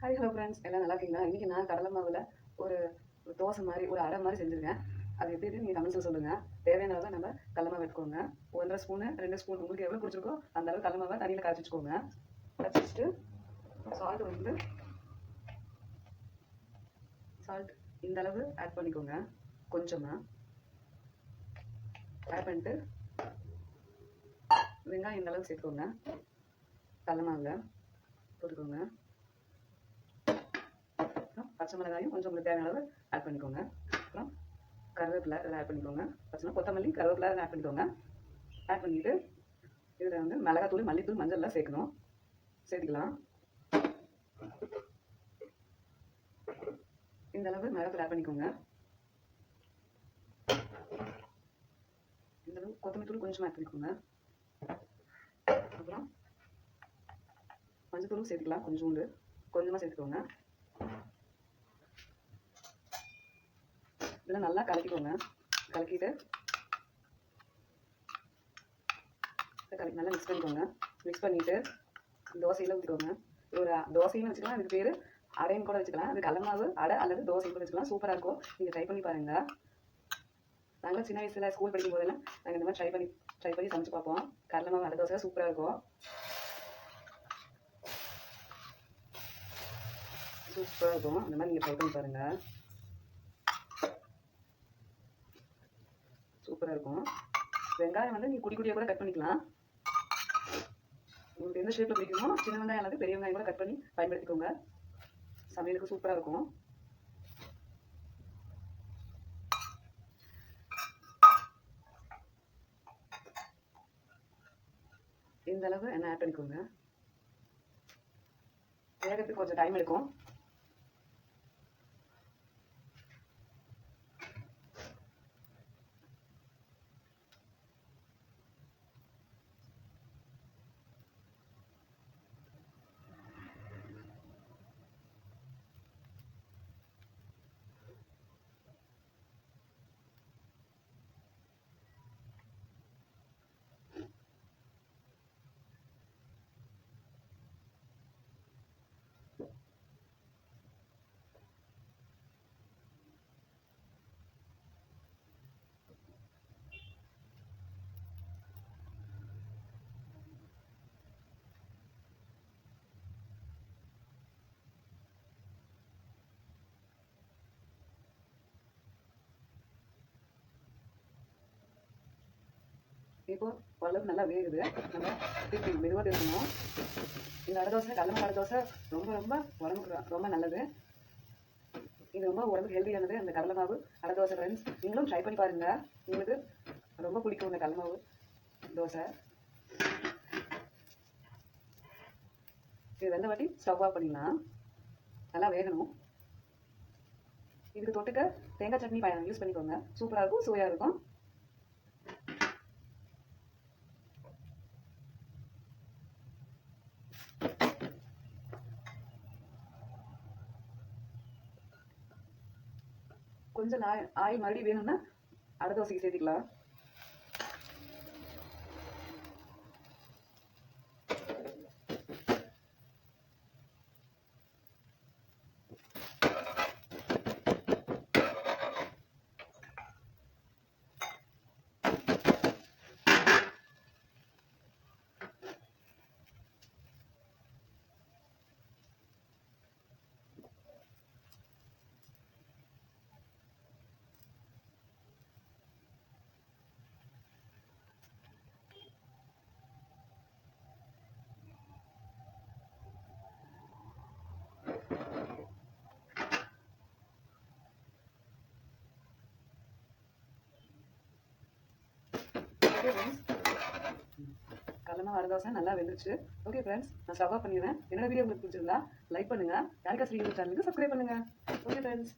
Hi hello friends, எல்லாம் நல்லா இருக்கீங்களா? இன்றைக்கி நான் கடலை மாவில் ஒரு தோசை மாதிரி ஒரு அடை மாதிரி செஞ்சுருக்கேன். அது எப்படி நீங்கள் கமெண்ட்ஸில் சொல்லுங்கள். தேவையான அளவு நம்ம கடலை மாவு எடுத்துக்கோங்க. 1.5 ஸ்பூனு 2 ஸ்பூன் உங்களுக்கு எவ்வளோ பிடிச்சிருக்கோ அந்த அளவு கடலை மாவை தண்ணியில் கரைச்சி வச்சுக்கோங்க. கரைச்சி சால்ட் இந்த அளவு ஆட் பண்ணிக்கோங்க. கொஞ்சமாக ஆட் பண்ணிட்டு வெங்காயம் இந்த அளவு சேர்த்துக்கோங்க. கடலை மாவில் போட்டுக்கோங்க. பச்சை மிளகாயும் கொஞ்சம் உங்களுக்கு தேவையான அளவு ஆட் பண்ணிக்கோங்க. அப்புறம் கருவேப்பிலை இதில் ஆட் பண்ணிக்கோங்க. பச்சை கொத்தமல்லி கருவேப்பிலை ஆட் பண்ணிக்கோங்க. ஆட் பண்ணிவிட்டு இதில் வந்து மிளகாத்தூள் மல்லித்தூள் மஞ்சள்லாம் சேர்க்கணும். சேர்த்துக்கலாம். இந்த அளவு மிளகாத்தூள் ஆட் பண்ணிக்கோங்க. இந்த அளவு கொத்தமல்லி தூள் கொஞ்சமாக ஆட் பண்ணிக்கோங்க. அப்புறம் மஞ்சள் சேர்த்துக்கலாம். கொஞ்சமாக சேர்த்துக்கோங்க. இதெல்லாம் நல்லா கலக்கிக்கோங்க. கலக்கிட்டு நல்லா மிக்ஸ் பண்ணிக்கோங்க. மிக்ஸ் பண்ணிவிட்டு தோசையில் ஊற்றிக்கோங்க. ஒரு தோசைன்னு வச்சுக்கலாம். இதுக்கு பேர் அடைன்னு கூட வச்சுக்கலாம். அது கடலை மாவு அடை அல்லது தோசை கூட வச்சுக்கலாம். சூப்பராக இருக்கும். நீங்கள் ட்ரை பண்ணி பாருங்கள். நாங்களும் சின்ன வயசில் ஸ்கூல் படிக்கும் போதெல்லாம் நாங்கள் இந்த மாதிரி ட்ரை பண்ணி சமைச்சு பார்ப்போம். கடலை மாவு அடை தோசை சூப்பராக இருக்கும். அந்த மாதிரி நீங்கள் ட்ரை பண்ணி பாருங்கள். சூப்பராக இருக்கும். வெங்காயம் வந்து நீங்கள் குடி குடியாக கூட கட் பண்ணிக்கலாம். உங்களுக்கு எந்த ஷேப்பில் பிடிக்குமோ சின்ன வெங்காயம் அல்லது பெரிய வெங்காயம் கூட கட் பண்ணி பயன்படுத்திக்கோங்க. சமையலுக்கு சூப்பராக இருக்கும். இந்த அளவு எண்ணெய் ஆட் பண்ணிக்கோங்க. வேகிறதுக்கு கொஞ்சம் டைம் எடுக்கும். இப்போ ஓரளவுக்கு நல்லா வேகுது. நம்ம திருப்பி மெதுவாக திருப்பணும். இந்த அடை தோசை கடலை மாவு அடை தோசை ரொம்ப ரொம்ப உடம்புக்கு ரொம்ப நல்லது. இது ரொம்ப உடம்புக்கு ஹெல்த்தியானது அந்த கடலை மாவு அடை தோசை. ஃப்ரெண்ட்ஸ், நீங்களும் ட்ரை பண்ணி பாருங்கள். உங்களுக்கு ரொம்ப பிடிக்கும் இந்த கடலை மாவு தோசை. இது 2 வாட்டி ஸ்டவ் ஆஃப் பண்ணிடலாம். நல்லா வேகணும். இதுக்கு தொட்டுக்க தேங்காய் சட்னி யூஸ் பண்ணிக்கோங்க. சூப்பராக இருக்கும், சுவையாக இருக்கும். கொஞ்சம் ஆயில் மறுபடியும் வேணும்னா அடை தோசைக்கு சேர்த்துக்கலாம். கடலை மாவு அடை தோசை நல்லா வெந்துருச்சு. ஓகே ஃப்ரெண்ட்ஸ், நான் ஸ்டவ் ஆஃப் பண்ணிடுறேன். என்னோட வீடியோ உங்களுக்கு பிடிச்சிருந்தா லைக் பண்ணுங்கள். யாருக்கா ஸ்ரீ சேனலுக்கு சப்ஸ்கிரைப் பண்ணுங்கள். Okay friends.